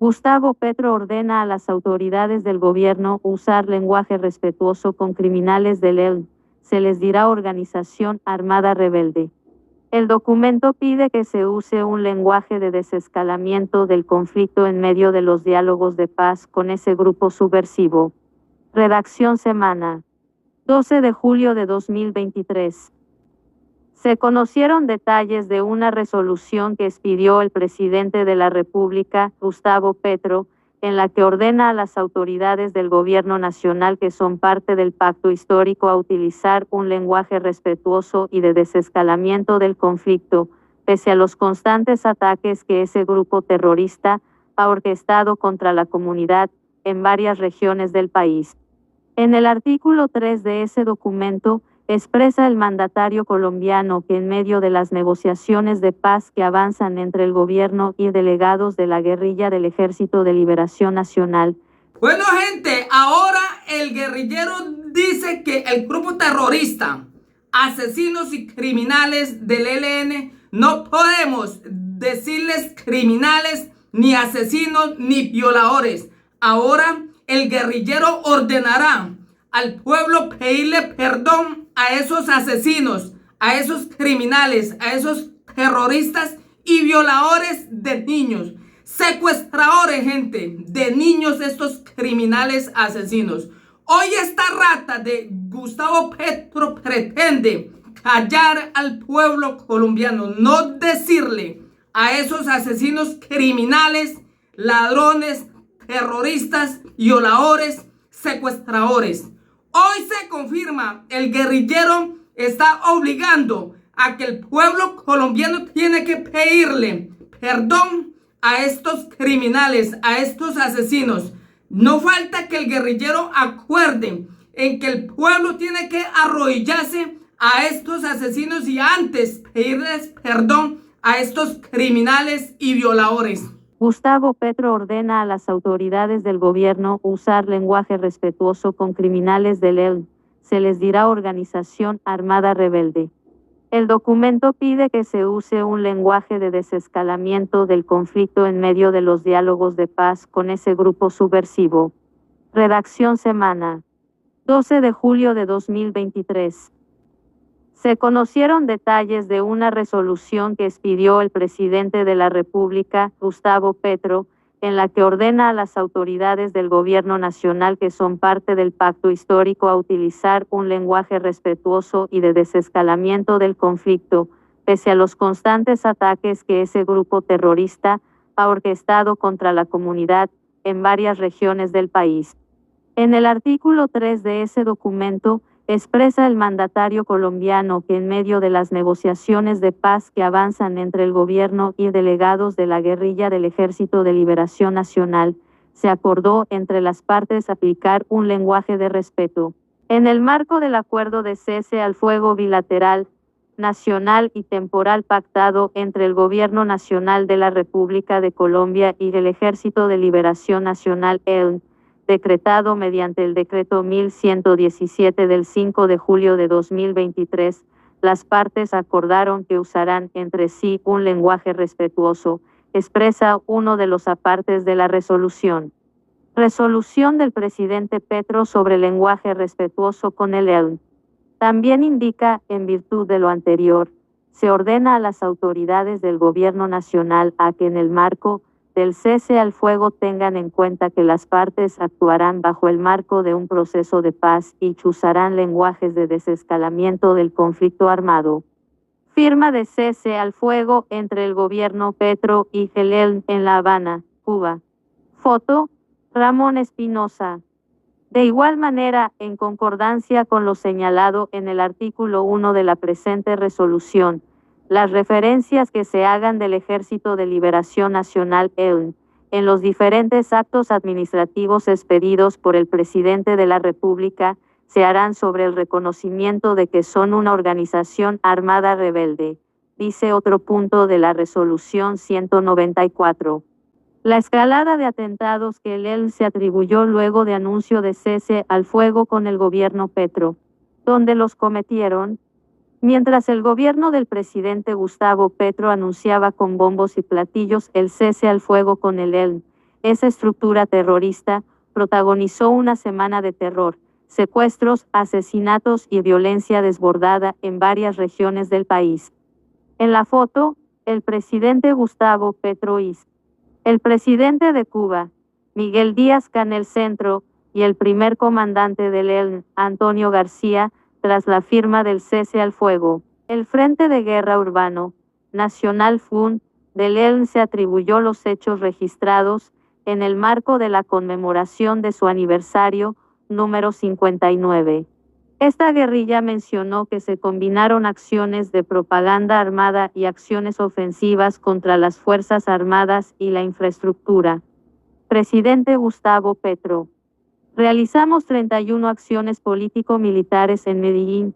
Gustavo Petro ordena a las autoridades del gobierno usar lenguaje respetuoso con criminales del ELN. Se les dirá organización armada rebelde. El documento pide que se use un lenguaje de desescalamiento del conflicto en medio de los diálogos de paz con ese grupo subversivo. Redacción semana. 12 de julio de 2023. Se conocieron detalles de una resolución que expidió el presidente de la República, Gustavo Petro, en la que ordena a las autoridades del gobierno nacional que son parte del pacto histórico a utilizar un lenguaje respetuoso y de desescalamiento del conflicto, pese a los constantes ataques que ese grupo terrorista ha orquestado contra la comunidad en varias regiones del país. En el artículo 3 de ese documento, expresa el mandatario colombiano que en medio de las negociaciones de paz que avanzan entre el gobierno y delegados de la guerrilla del Ejército de Liberación Nacional. Bueno, gente, ahora el guerrillero dice que el grupo terrorista, asesinos y criminales del ELN, no podemos decirles criminales, ni asesinos, ni violadores. Ahora el guerrillero ordenará al pueblo pedirle perdón a esos asesinos, a esos criminales, a esos terroristas y violadores de niños, secuestradores, gente, de niños, estos criminales asesinos. Hoy esta rata de Gustavo Petro pretende callar al pueblo colombiano, no decirle a esos asesinos criminales, ladrones, terroristas, violadores, secuestradores. Hoy se confirma, el guerrillero está obligando a que el pueblo colombiano tiene que pedirle perdón a estos criminales, a estos asesinos. No falta que el guerrillero acuerde en que el pueblo tiene que arrodillarse a estos asesinos y antes pedirles perdón a estos criminales y violadores. Gustavo Petro ordena a las autoridades del gobierno usar lenguaje respetuoso con criminales del ELN. Se les dirá organización armada rebelde. El documento pide que se use un lenguaje de desescalamiento del conflicto en medio de los diálogos de paz con ese grupo subversivo. Redacción semana. 12 de julio de 2023. Se conocieron detalles de una resolución que expidió el presidente de la República, Gustavo Petro, en la que ordena a las autoridades del gobierno nacional que son parte del pacto histórico a utilizar un lenguaje respetuoso y de desescalamiento del conflicto, pese a los constantes ataques que ese grupo terrorista ha orquestado contra la comunidad en varias regiones del país. En el artículo 3 de ese documento, expresa el mandatario colombiano que en medio de las negociaciones de paz que avanzan entre el gobierno y delegados de la guerrilla del Ejército de Liberación Nacional, se acordó entre las partes aplicar un lenguaje de respeto. En el marco del acuerdo de cese al fuego bilateral, nacional y temporal pactado entre el Gobierno Nacional de la República de Colombia y el Ejército de Liberación Nacional ELN, decretado mediante el decreto 1117 del 5 de julio de 2023, las partes acordaron que usarán entre sí un lenguaje respetuoso, expresa uno de los apartes de la resolución. Resolución del presidente Petro sobre lenguaje respetuoso con el ELN. También indica, en virtud de lo anterior, se ordena a las autoridades del gobierno nacional a que en el marco del cese al fuego tengan en cuenta que las partes actuarán bajo el marco de un proceso de paz y usarán lenguajes de desescalamiento del conflicto armado. Firma de cese al fuego entre el gobierno Petro y el ELN en La Habana, Cuba. Foto, Ramón Espinosa. De igual manera, en concordancia con lo señalado en el artículo 1 de la presente resolución, las referencias que se hagan del Ejército de Liberación Nacional ELN en los diferentes actos administrativos expedidos por el presidente de la República se harán sobre el reconocimiento de que son una organización armada rebelde, dice otro punto de la resolución 194. La escalada de atentados que el ELN se atribuyó luego de anuncio de cese al fuego con el gobierno Petro, donde los cometieron. Mientras el gobierno del presidente Gustavo Petro anunciaba con bombos y platillos el cese al fuego con el ELN, esa estructura terrorista protagonizó una semana de terror, secuestros, asesinatos y violencia desbordada en varias regiones del país. En la foto, el presidente Gustavo Petro y el presidente de Cuba, Miguel Díaz-Canel Centro, y el primer comandante del ELN, Antonio García, tras la firma del cese al fuego. El Frente de Guerra Urbano Nacional FUN del ELN se atribuyó los hechos registrados en el marco de la conmemoración de su aniversario número 59. Esta guerrilla mencionó que se combinaron acciones de propaganda armada y acciones ofensivas contra las Fuerzas Armadas y la infraestructura. Presidente Gustavo Petro. Realizamos 31 acciones político-militares en Medellín,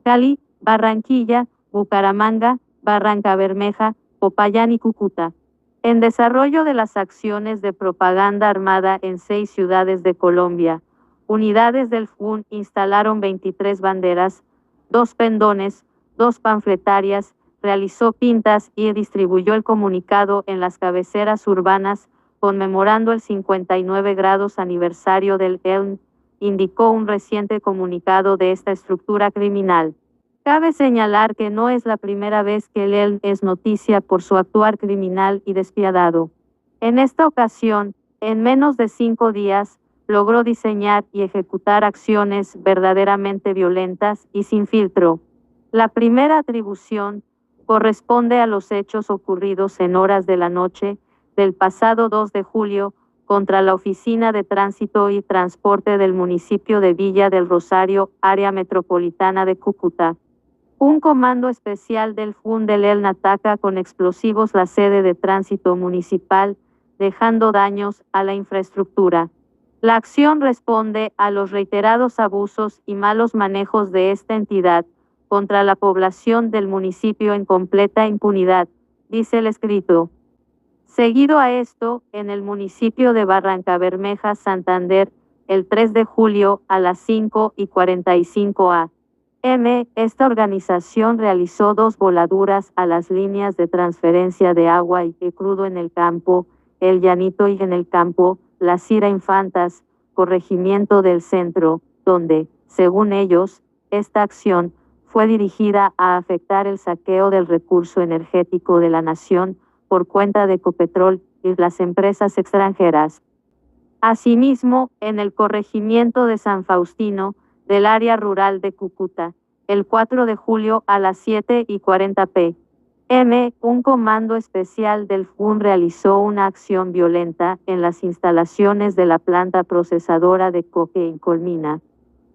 Cali, Barranquilla, Bucaramanga, Barrancabermeja, Popayán y Cúcuta. En desarrollo de las acciones de propaganda armada en 6 ciudades de Colombia, unidades del FUN instalaron 23 banderas, 2 pendones, 2 panfletarias, realizó pintas y distribuyó el comunicado en las cabeceras urbanas, conmemorando el 59 grados aniversario del ELN, indicó un reciente comunicado de esta estructura criminal. Cabe señalar que no es la primera vez que el ELN es noticia por su actuar criminal y despiadado. En esta ocasión, en menos de 5 días, logró diseñar y ejecutar acciones verdaderamente violentas y sin filtro. La primera atribución corresponde a los hechos ocurridos en horas de la noche del pasado 2 de julio contra la Oficina de Tránsito y Transporte del municipio de Villa del Rosario, área metropolitana de Cúcuta. Un comando especial del FUN del ELN ataca con explosivos la sede de tránsito municipal, dejando daños a la infraestructura. La acción responde a los reiterados abusos y malos manejos de esta entidad contra la población del municipio en completa impunidad, dice el escrito. Seguido a esto, en el municipio de Barrancabermeja, Santander, el 3 de julio a las 5:45 a.m., esta organización realizó 2 voladuras a las líneas de transferencia de agua y crudo en el campo, El Llanito y en el campo, La Cira Infantas, corregimiento del centro, donde, según ellos, esta acción fue dirigida a afectar el saqueo del recurso energético de la nación por cuenta de Ecopetrol y las empresas extranjeras. Asimismo, en el corregimiento de San Faustino, del área rural de Cúcuta, el 4 de julio a las 7:40 p.m., un comando especial del FUN realizó una acción violenta en las instalaciones de la planta procesadora de coque en Colmina.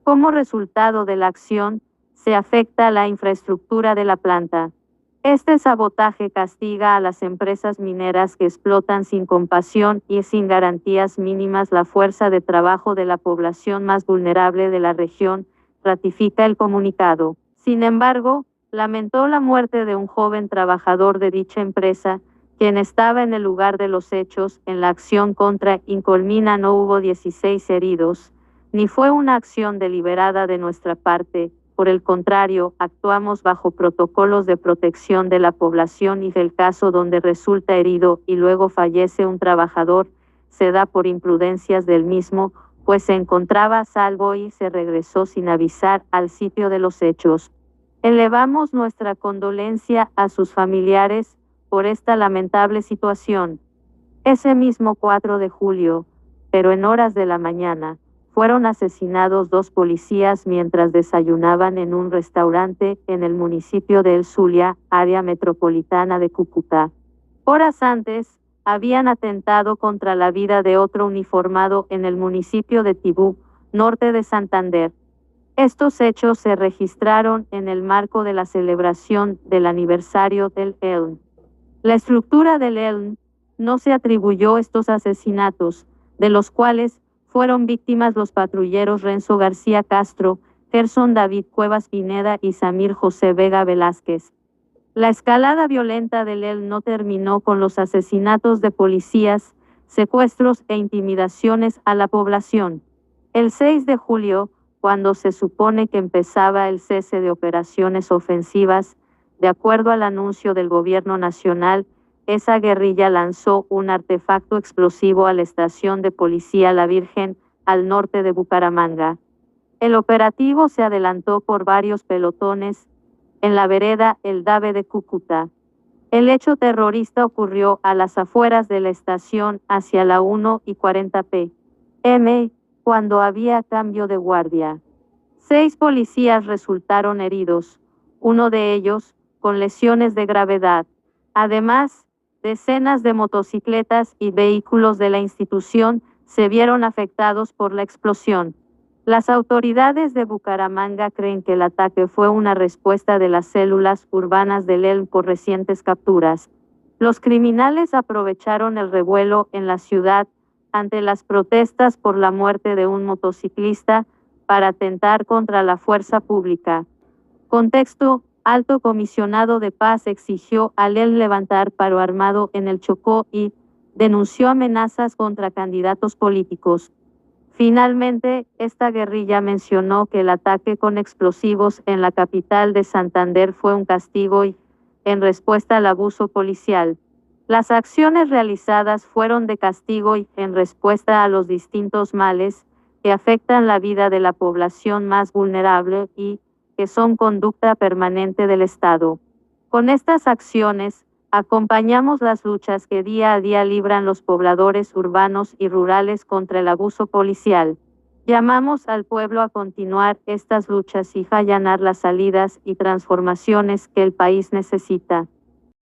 Como resultado de la acción, se afecta la infraestructura de la planta. Este sabotaje castiga a las empresas mineras que explotan sin compasión y sin garantías mínimas la fuerza de trabajo de la población más vulnerable de la región, ratifica el comunicado. Sin embargo, lamentó la muerte de un joven trabajador de dicha empresa, quien estaba en el lugar de los hechos. En la acción contra Incolmina no hubo 16 heridos, ni fue una acción deliberada de nuestra parte. Por el contrario, actuamos bajo protocolos de protección de la población y del caso donde resulta herido y luego fallece un trabajador, se da por imprudencias del mismo, pues se encontraba a salvo y se regresó sin avisar al sitio de los hechos. Elevamos nuestra condolencia a sus familiares por esta lamentable situación. Ese mismo 4 de julio, pero en horas de la mañana, fueron asesinados 2 policías mientras desayunaban en un restaurante en el municipio de El Zulia, área metropolitana de Cúcuta. Horas antes, habían atentado contra la vida de otro uniformado en el municipio de Tibú, norte de Santander. Estos hechos se registraron en el marco de la celebración del aniversario del ELN. La estructura del ELN no se atribuyó estos asesinatos, de los cuales fueron víctimas los patrulleros Renzo García Castro, Gerson David Cuevas Pineda y Samir José Vega Velázquez. La escalada violenta del ELN no terminó con los asesinatos de policías, secuestros e intimidaciones a la población. El 6 de julio, cuando se supone que empezaba el cese de operaciones ofensivas, de acuerdo al anuncio del gobierno nacional, esa guerrilla lanzó un artefacto explosivo a la estación de policía La Virgen, al norte de Bucaramanga. El operativo se adelantó por varios pelotones en la vereda El Dave de Cúcuta. El hecho terrorista ocurrió a las afueras de la estación hacia la 1:40 p.m., cuando había cambio de guardia. 6 policías resultaron heridos, uno de ellos con lesiones de gravedad. Además, decenas de motocicletas y vehículos de la institución se vieron afectados por la explosión. Las autoridades de Bucaramanga creen que el ataque fue una respuesta de las células urbanas del ELN por recientes capturas. Los criminales aprovecharon el revuelo en la ciudad ante las protestas por la muerte de un motociclista para atentar contra la fuerza pública. Contexto: Alto Comisionado de Paz exigió al ELN levantar paro armado en el Chocó y denunció amenazas contra candidatos políticos. Finalmente, esta guerrilla mencionó que el ataque con explosivos en la capital de Santander fue un castigo y, en respuesta al abuso policial, las acciones realizadas fueron de castigo y en respuesta a los distintos males que afectan la vida de la población más vulnerable y que son conducta permanente del Estado. Con estas acciones, acompañamos las luchas que día a día libran los pobladores urbanos y rurales contra el abuso policial. Llamamos al pueblo a continuar estas luchas y allanar las salidas y transformaciones que el país necesita.